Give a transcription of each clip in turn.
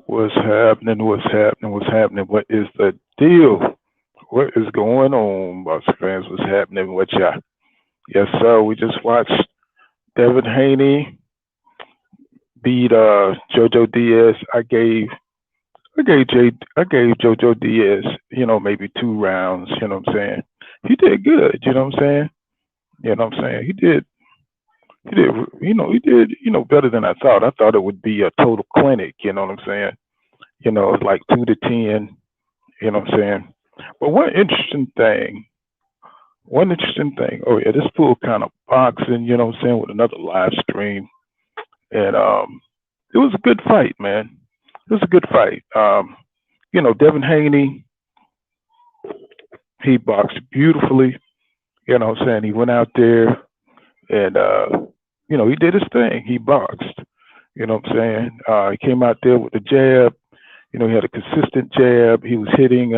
What's happening? What's happening? What's happening? What is the deal? What is going on, Bucks fans? What's happening with ya? Yes, sir. We just watched Devin Haney beat JoJo Diaz. I gave JoJo Diaz, maybe 2 rounds. You know what I'm saying? He did good. You know what I'm saying? You know what I'm saying? He did. He did better than I thought. I thought it would be a total clinic. You know what I'm saying? It's like 2-10. You know what I'm saying? But one interesting thing. Oh yeah, this fool kind of boxing. You know what I'm saying, with another live stream, and it was a good fight, man. It was a good fight. Devin Haney, he boxed beautifully. You know what I'm saying? He went out there and he did his thing. He boxed. You know what I'm saying? He came out there with the jab. He had a consistent jab. He was hitting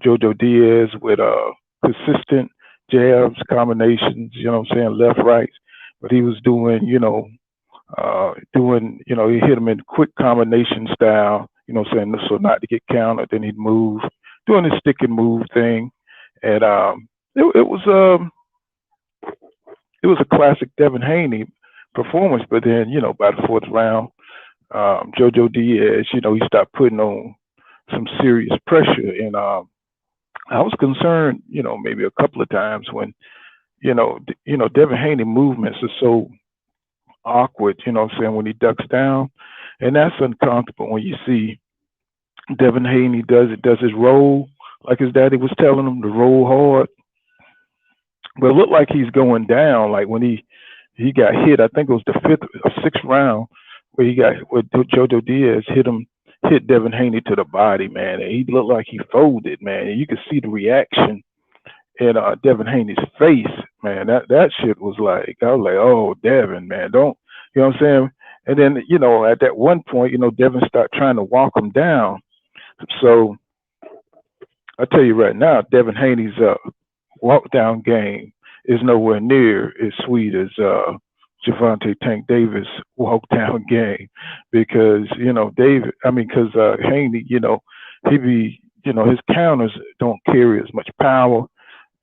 Jojo Diaz with consistent jabs, combinations, what I'm saying, left, right. But he was he hit him in quick combination style, what I'm saying, so not to get countered. Then he'd move, doing his stick and move thing. And it was a classic Devin Haney performance. But then, by the fourth round, Jojo Diaz, he stopped putting on some serious pressure. And I was concerned, maybe a couple of times when, Devin Haney movements are so awkward, what I'm saying, when he ducks down. And that's uncomfortable when you see Devin Haney does his roll, like his daddy was telling him to roll hard. But it looked like he's going down, like when he got hit, I think it was the fifth or sixth round where Jojo Diaz hit Devin Haney to the body, man. And he looked like he folded, man. And you could see the reaction in Devin Haney's face, man. That shit was like, I was like, oh, Devin, man, don't, you know what I'm saying? And then, at that one point, Devin started trying to walk him down. So I tell you right now, Devin Haney's walk down game is nowhere near as sweet as Javante Tank Davis walk down game, because because Haney, he be, his counters don't carry as much power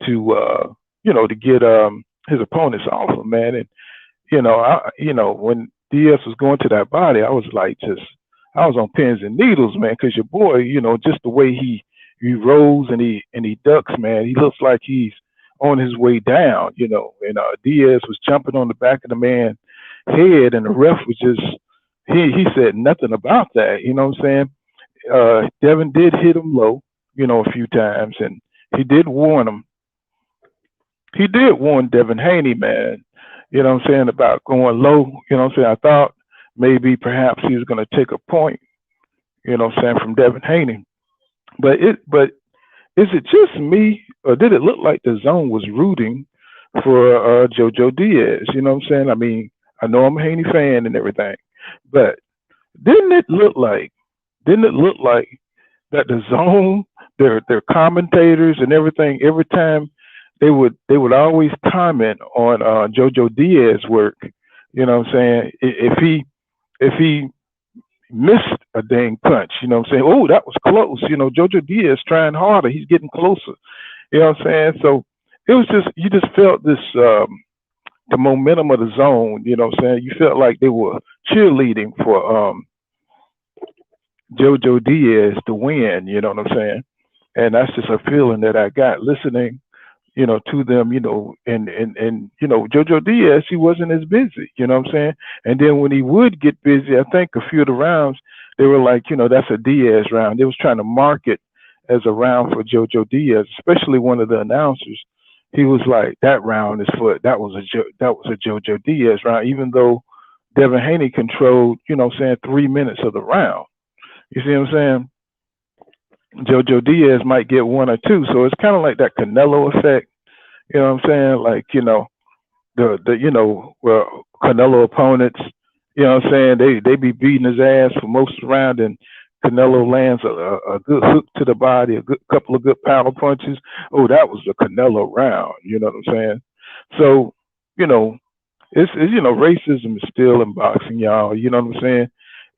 to to get his opponents off him, man. And when Diaz was going to that body, I was like, just, I was on pins and needles, man, because your boy, just the way he rolls and he ducks, man, he looks like he's on his way down, and Diaz was jumping on the back of the man's head, and the ref was just, he said nothing about that, you know what I'm saying? Devin did hit him low, a few times, and he did warn him. He did warn Devin Haney, man, what I'm saying, about going low, what I'm saying. I thought maybe perhaps he was going to take a point, what I'm saying, from Devin Haney. But is it just me, or did it look like the zone was rooting for JoJo Diaz? You know what I'm saying? I mean, I know I'm a Haney fan and everything, but didn't it look like didn't it look like that the zone, their commentators and everything, every time they would always comment on JoJo Diaz work. You know what I'm saying? If he missed a dang punch, what I'm saying? Oh, that was close. JoJo Diaz trying harder. He's getting closer. You know what I'm saying? So it was just, you just felt this the momentum of the zone. You know what I'm saying? You felt like they were cheerleading for JoJo Diaz to win. You know what I'm saying? And that's just a feeling that I got listening, to them, and JoJo Diaz, he wasn't as busy, you know what I'm saying? And then when he would get busy, I think a few of the rounds, they were like, that's a Diaz round. They was trying to market as a round for JoJo Diaz, especially one of the announcers. He was like, that round is for, that was a JoJo Diaz round, even though Devin Haney controlled, 3 minutes of the round. You see what I'm saying? JoJo Diaz might get one or two. So it's kind of like that Canelo effect. You know what I'm saying? Like, well, Canelo opponents, what I'm saying? They be beating his ass for most of the round, and Canelo lands a good hook to the body, a good couple of good power punches. Oh, that was a Canelo round. You know what I'm saying? So, you know, it's racism is still in boxing, y'all. You know what I'm saying?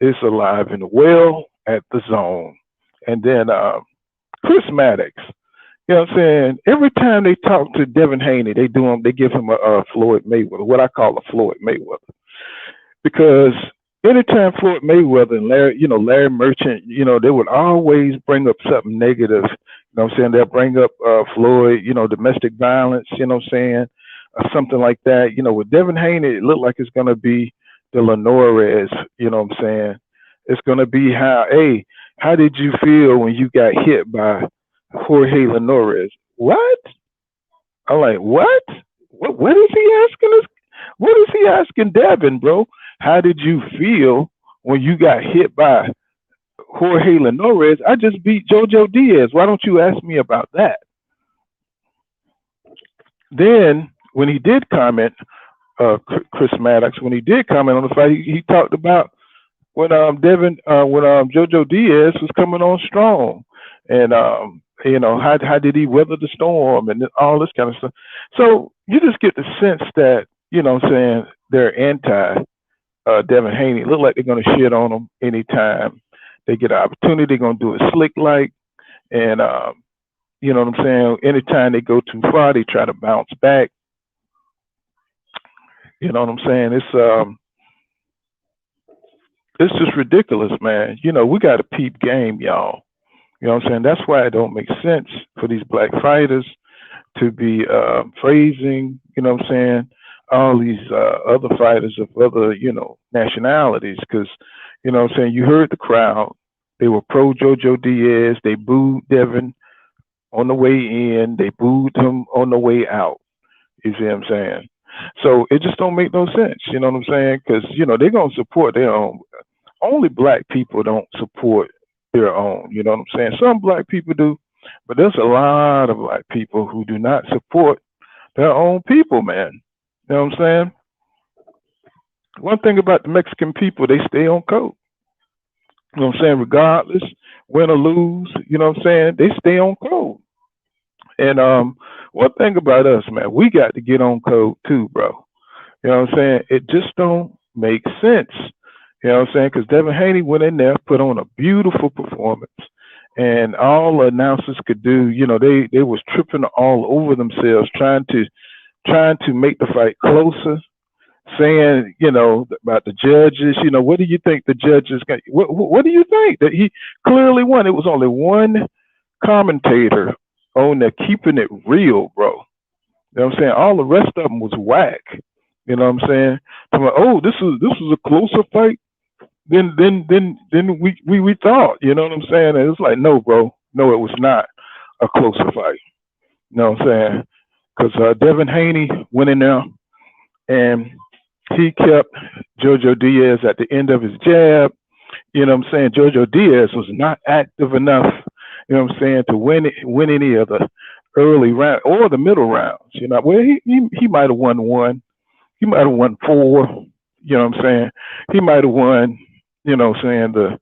is alive and well at the Zone. And then Chris Maddox. You know what I'm saying? Every time they talk to Devin Haney, they give him a Floyd Mayweather, what I call a Floyd Mayweather, because anytime Floyd Mayweather and Larry Merchant, they would always bring up something negative. You know what I'm saying? They'll bring up Floyd, domestic violence, you know what I'm saying? Something like that. With Devin Haney, it looked like it's going to be the Linares, you know what I'm saying? It's going to be how did you feel when you got hit by Jorge Linares? What? I'm like, what? What is he asking us? What is he asking Devin, bro? How did you feel when you got hit by Jorge Linares? I just beat JoJo Diaz. Why don't you ask me about that? Then when he did comment, Chris Maddox, when he did comment on the fight, he talked about when JoJo Diaz was coming on strong, and how did he weather the storm and all this kind of stuff. So you just get the sense that what I'm saying, they're anti Devin Haney. Look like they're going to shit on him anytime they get an opportunity. They're going to do it slick like, and you know what I'm saying. Anytime they go too far, they try to bounce back. You know what I'm saying? It's just ridiculous, man. We got a peep game, y'all. You know what I'm saying? That's why it don't make sense for these black fighters to be praising, you know what I'm saying, all these other fighters of other, nationalities. Because, you know what I'm saying, you heard the crowd. They were pro JoJo Diaz. They booed Devin on the way in. They booed him on the way out. You see what I'm saying? So it just don't make no sense. You know what I'm saying? Because, they're going to support their own. Only black people don't support their own. You know what I'm saying? Some black people do, but there's a lot of black people who do not support their own people, man. You know what I'm saying? One thing about the Mexican people, they stay on code. You know what I'm saying? Regardless, win or lose, you know what I'm saying? They stay on code. And one thing about us, man, we got to get on code too, bro. You know what I'm saying? It just don't make sense. You know what I'm saying? Because Devin Haney went in there, put on a beautiful performance, and all the announcers could do, they was tripping all over themselves, trying to make the fight closer, saying, about the judges. What do you think the judges got? What do you think that he clearly won? It was only one commentator on there keeping it real, bro. You know what I'm saying? All the rest of them was whack. You know what I'm saying? I'm like, oh, this was a closer fight than we thought. You know what I'm saying? And it's like, no, bro, no, it was not a closer fight. You know what I'm saying? Because Devin Haney went in there and he kept JoJo Diaz at the end of his jab. You know what I'm saying? JoJo Diaz was not active enough, you know what I'm saying, to win any of the early round or the middle rounds. Well, he might have won one. He might have won four. You know what I'm saying? He might have won, you know what I'm saying, the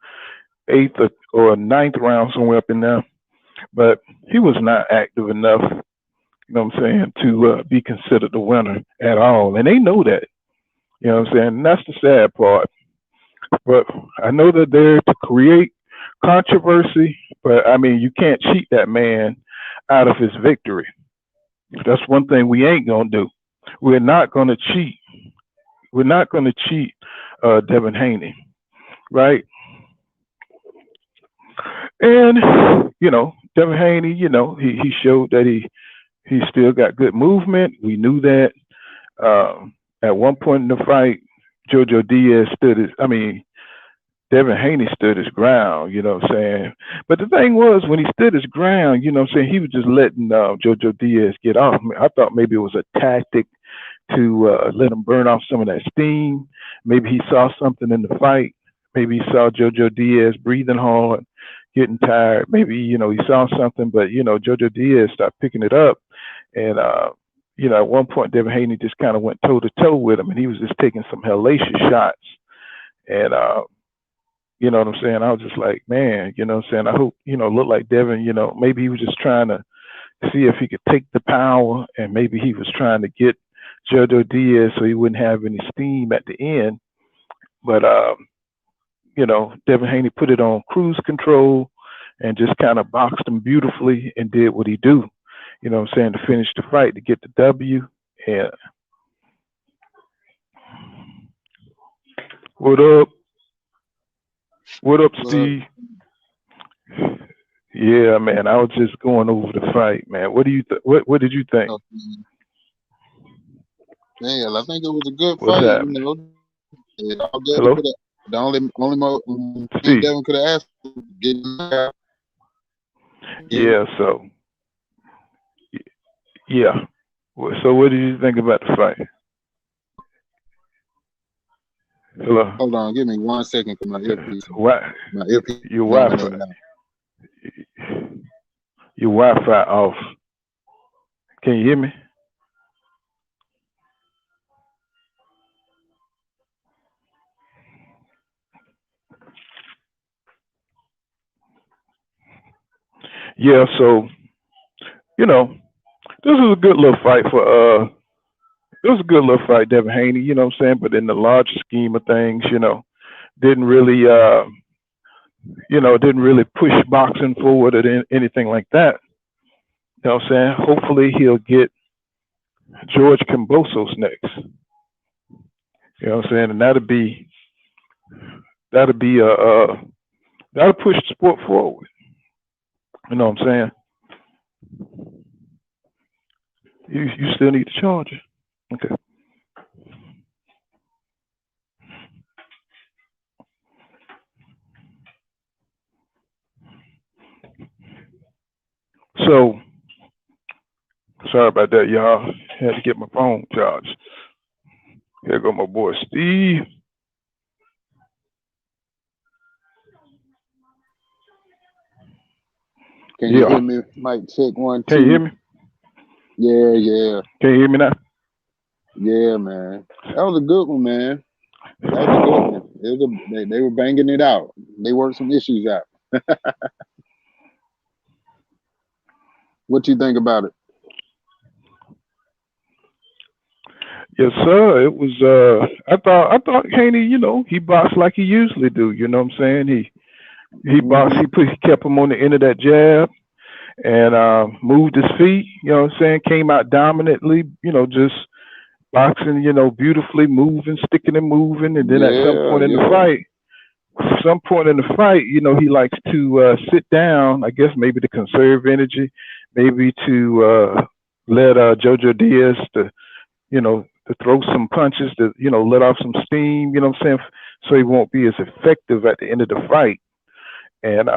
eighth or ninth round, somewhere up in there. But he was not active enough, you know what I'm saying, to be considered the winner at all. And they know that. You know what I'm saying? And that's the sad part. But I know that they're to create controversy, but I mean, you can't cheat that man out of his victory. That's one thing we ain't going to do. We're not going to cheat. We're not going to cheat Devin Haney, right? And, Devin Haney, he showed that he still got good movement. We knew that. At one point in the fight, JoJo Diaz Devin Haney stood his ground, you know what I'm saying? But the thing was, when he stood his ground, you know what I'm saying, he was just letting JoJo Diaz get off. I thought maybe it was a tactic to let him burn off some of that steam. Maybe he saw something in the fight. Maybe he saw JoJo Diaz breathing hard, getting tired. Maybe, he saw something, but, JoJo Diaz started picking it up. And, at one point, Devin Haney just kind of went toe-to-toe with him, and he was just taking some hellacious shots. And, you know what I'm saying? I was just like, man, you know what I'm saying? I hope, look like Devin, maybe he was just trying to see if he could take the power, and maybe he was trying to get JoJo Diaz so he wouldn't have any steam at the end. But Devin Haney put it on cruise control and just kind of boxed him beautifully and did what he do. To finish the fight to get the W. And what up? What up, Steve? Yeah, man. I was just going over the fight, man. What do you what did you think? Yeah, I think it was a good What's fight. happening? Hello? Hello? The only thing Steve. Devin could have asked was get out. Yeah, so yeah. So what did you think about the fight? Hello? Hold on, give me 1 second because Why my earpiece your going in Wi-Fi and out. your Wi-Fi off? Can you hear me? Yeah, so this was a good little fight for it was a good little fight, Devin Haney, you know what I'm saying? But in the larger scheme of things, didn't really didn't really push boxing forward or anything like that. You know what I'm saying? Hopefully he'll get George Kambosos next. You know what I'm saying? And that'll be that'll push the sport forward. You know what I'm saying? You still need the charger. Okay. So sorry about that, y'all. Had to get my phone charged. Here go my boy Steve. Can you hear me? Mic check 1, 2. Can you hear me? Yeah. Can you hear me now? Yeah, man. That was a good one, man. That was a good one. They were banging it out. They worked some issues out. What you think about it? Yes, sir. It was I thought Haney, he boxed like he usually do, you know what I'm saying? He boxed, he kept him on the end of that jab and moved his feet, you know what I'm saying, came out dominantly, just boxing, beautifully moving, sticking and moving, and then at some point in the fight, he likes to sit down, I guess maybe to conserve energy, maybe to let JoJo Diaz to throw some punches, to let off some steam, you know what I'm saying, so he won't be as effective at the end of the fight. And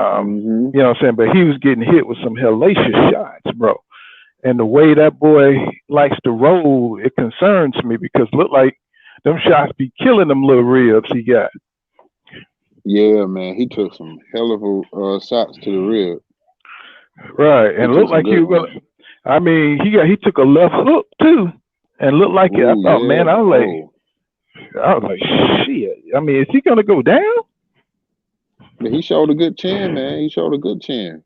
you know what I'm saying, but he was getting hit with some hellacious shots, bro. And the way that boy likes to roll, it concerns me because look like them shots be killing them little ribs he got. Yeah, man, he took some hell of shots to the rib. Right, and looked like he was gonna. I mean, he took a left hook too, and looked like it. I thought, man, I was like, shit. I mean, is he gonna go down? But he showed a good chin, man. He showed a good chin.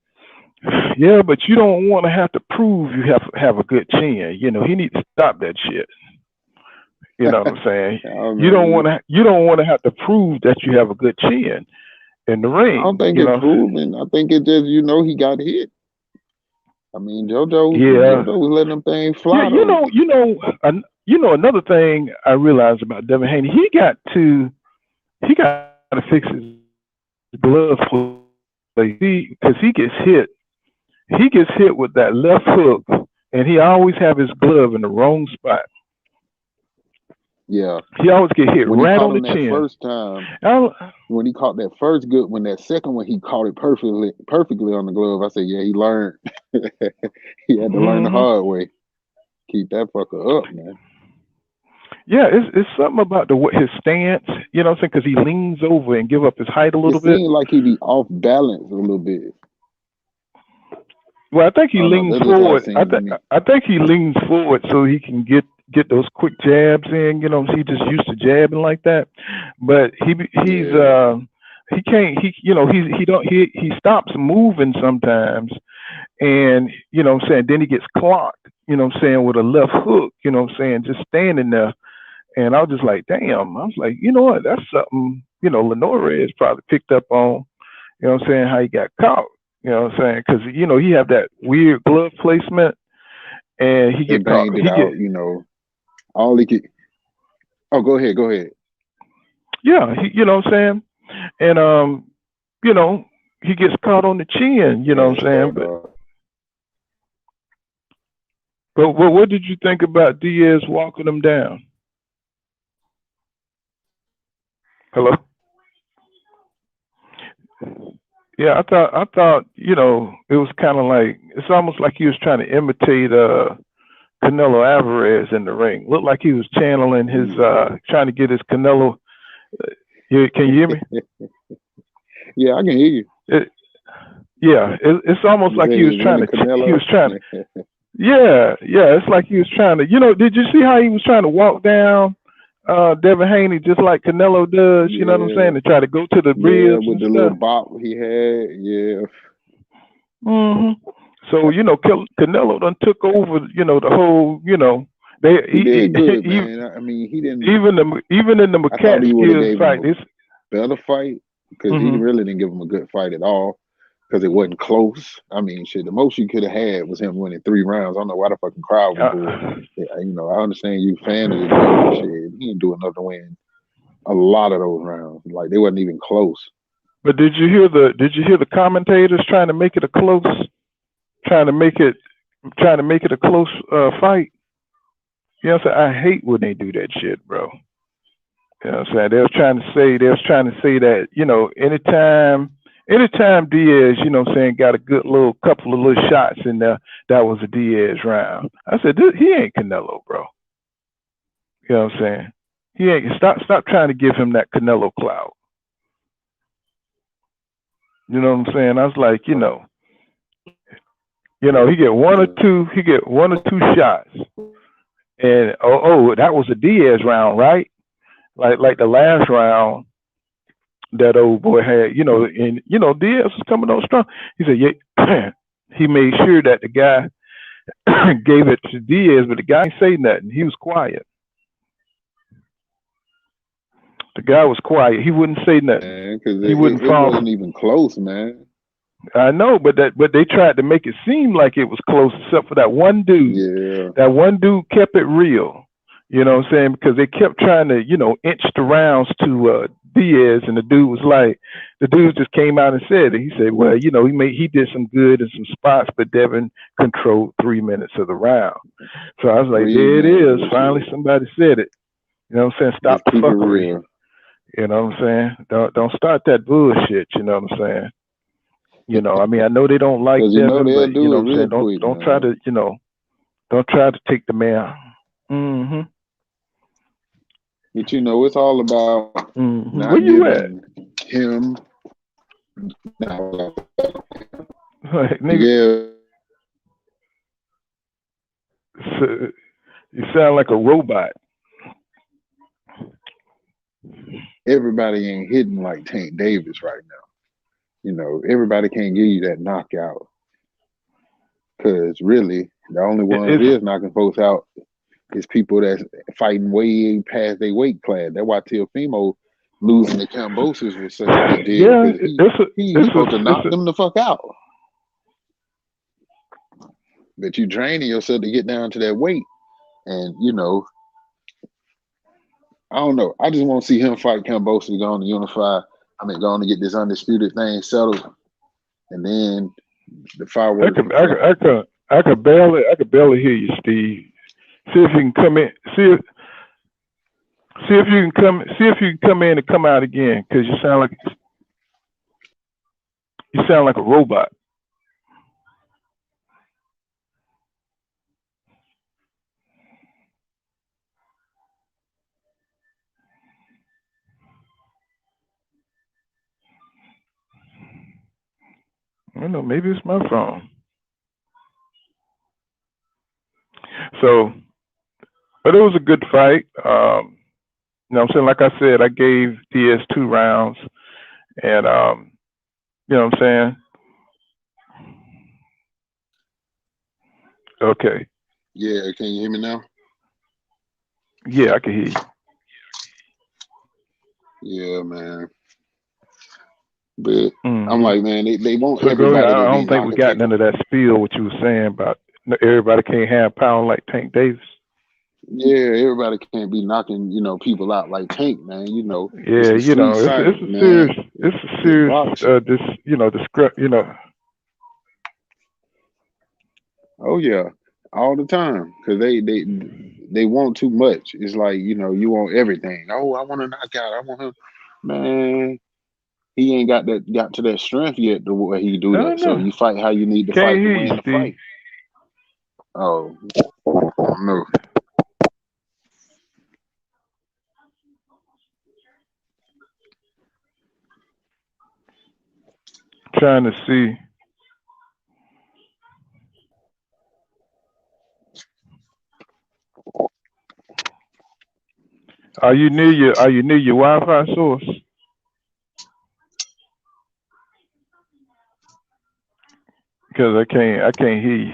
Yeah, but you don't want to have to prove you have a good chin. He needs to stop that shit. You know what I'm saying? You don't want to have to prove that you have a good chin in the ring. I don't think it's proven. I think it just he got hit. I mean, JoJo was letting them things fly. Yeah, another thing I realized about Devin Haney, he got to fix his glove play because he gets hit. He gets hit with that left hook, and he always have his glove in the wrong spot. Yeah, he always get hit when right on the chin. First time, when he caught that first good one, that second one he caught it perfectly on the glove. I said, yeah, he learned. He had to learn the hard way. Keep that fucker up, man. Yeah, it's something about his stance, you know what I'm saying? Because he leans over and give up his height a little bit. It seems like he be off balance a little bit. Well, I think he leans forward. I think he leans forward so he can get those quick jabs in. You know, he just used to jabbing like that. But he can't. He stops moving sometimes, and you know what I'm saying. Then he gets clocked. You know what I'm saying, with a left hook. You know what I'm saying, just standing there. And I was just like, damn. I was like, you know what? That's something Lenore is probably picked up on, what I'm saying, how he got caught. You know what I'm saying? Because he have that weird glove placement, and he They get caught. banged it He get out, all he could. Oh, go ahead, go ahead. yeah. You know what I'm saying? And you know, he gets caught on the chin. You know what I'm saying? But what did you think about Diaz walking him down? Hello. Yeah, I thought it was kind of like it's almost like he was trying to imitate Canelo Alvarez in the ring. Looked like he was channeling his trying to get his Canelo. Can you hear me? Yeah, I can hear you. It's almost You like said he was trying to. Canelo? He was trying to. Yeah. It's like he was trying to. Did you see how he was trying to walk down Devin Haney just like Canelo does? You know what I'm saying? To try to go to the ribs with and the stuff. little bop he had. Yeah. So Canelo done took over. The whole. He did good, man. I mean, he didn't. Even in the McCann skills fight, this better fight because he really didn't give him a good fight at all because it wasn't close. I mean, shit, the most you could have had was him winning 3 rounds. I don't know why the fucking crowd was booing. I understand you fan of the dude. Shit, he ain't doing nothing to win a lot of those rounds. Like they wasn't even close. But did you hear the commentators trying to make it a close, trying to make it a close fight? You know what I'm saying? I hate when they do that shit, bro. You know what I'm saying? They was trying to say that, anytime Diaz, what I'm saying, got a good little couple of little shots in there, that was a Diaz round. I said, he ain't Canelo, bro. You know what I'm saying? He ain't stop trying to give him that Canelo clout. You know what I'm saying? I was like, he get one or two shots. And that was a Diaz round, right? Like the last round that old boy had, and Diaz was coming on strong. He said, yeah, he made sure that the guy gave it to Diaz, but the guy ain't say nothing. He was quiet. The guy was quiet. He wouldn't say nothing. He wouldn't it wasn't even close, man. I know, but they tried to make it seem like it was close, except for that one dude. Yeah. That one dude kept it real. You know what I'm saying? Because they kept trying to, inch the rounds to Diaz, and the dude just came out and said it. He said, well, he did some good in some spots, but Devin controlled 3 minutes of the round. So I was like, there it is. Finally, somebody said it. You know what I'm saying? Stop the fuckery. You know what I'm saying? Don't start that bullshit. You know what I'm saying? I mean, I know they don't like Devin, but you know what I'm saying? Don't try to, don't try to take the man. Mm-hmm. But it's all about not where you at? Him. Yeah. So, you sound like a robot. Everybody ain't hitting like Tank Davis right now. Everybody can't give you that knockout. Because really, the only one that is knocking folks out is people that's fighting way past their weight class. That's why Teofimo losing to Kambosos was such a big deal. Yeah, he's supposed to knock them the fuck out. But you training yourself to get down to that weight. And, I don't know. I just want to see him fight Kambosos, going to unify. Going to get this undisputed thing settled. And then the fireworks. I could barely hear you, Steve. See if you can come in. See if you can come in and come out again, because you sound like a robot. I don't know. Maybe it's my phone. So, but it was a good fight. You know what I'm saying? Like I said, I gave Diaz 2 rounds, and you know what I'm saying? Okay. Yeah, can you hear me now? Yeah, I can hear you. Yeah, man. But I'm like, man, they want So go ahead. everybody to I be don't think we knocking got none of that spiel what you were saying about everybody can't have power like Tank Davis. Yeah, everybody can't be knocking, people out like Tank, man. It's Yeah, the street it's science, a man. serious Boxing. this Oh yeah, all the time because they want too much. It's like you want everything. Oh, I want to knock out. I want him, man. He ain't got to that strength yet to where he do that. So no. you fight how you need to Can't fight to hear you, win the Steve. fight. Oh no. Trying to see. Are you near your Wi-Fi source? Because I can't hear you.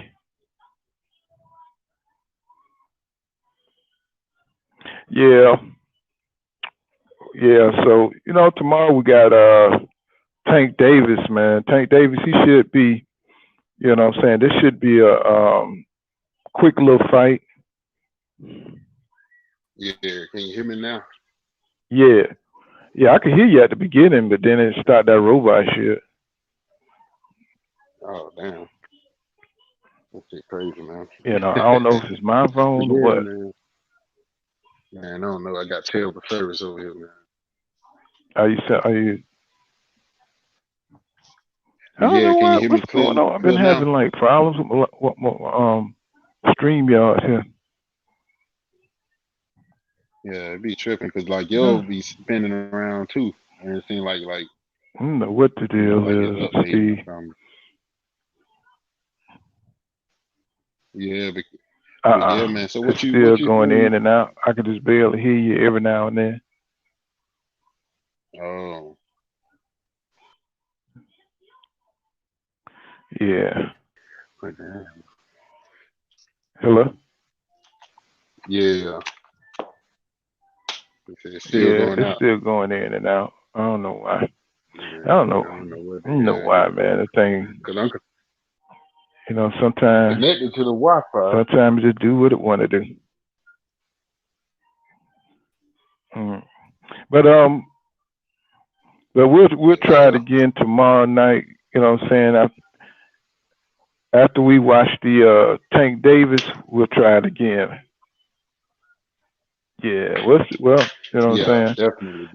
Yeah, yeah. So tomorrow we got Tank Davis, man. Tank Davis, he should be. You know what I'm saying? This should be a quick little fight. Yeah, can you hear me now? Yeah, yeah. I could hear you at the beginning, but then it started that robot shit. Oh damn, that shit crazy, man. I don't know if it's my phone or Yeah, what. man. Man, I don't know. I got terrible service over here, man. Are you? I But don't yeah, know can you hear me what's going on. I've been clear now? having like problems with StreamYard here. Yeah, it'd be tripping because like No, you'll be spinning around too, and it seems like I don't know what the deal like it's is, updating or Steve. something. Yeah, but yeah, Uh-uh. man. So It's what you still what you going in and out. I can just barely hear you every now and then. Oh, Yeah. what the hell? Hello? Yeah, it's still Yeah, going it's out. still going in and out. I don't know why. I Yeah, don't I know. don't know what I the don't know hell why, it is. man. The thing, Cause I'm sometimes connected to the Wi-Fi. it just do what it want to do. Mm. But we'll try it Yeah, again tomorrow night. You know what I'm saying? After we watch the Tank Davis, we'll try it again. Yeah. Well, you know what yeah, I'm saying? definitely.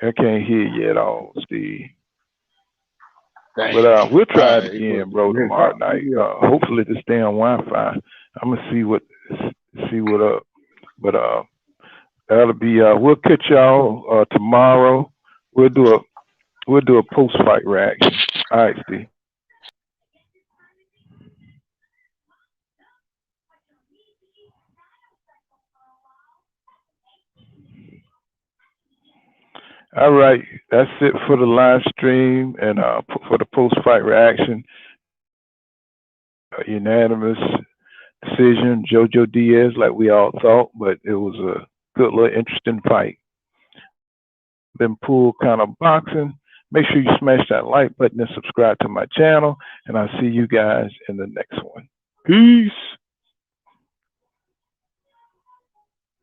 I can't hear you at all, Steve. Dang. But we'll All try it right, but again, bro, next tomorrow time, night. yeah. Hopefully this damn Wi-Fi. I'm gonna see what up. But that'll be we'll catch y'all tomorrow. We'll do a post fight reaction. All right, Steve. All right, that's it for the live stream and for the post fight reaction. Unanimous decision, JoJo Diaz, like we all thought, but it was a good little interesting fight. Been pool kind of boxing. Make sure you smash that like button and subscribe to my channel, and I'll see you guys in the next one. Peace.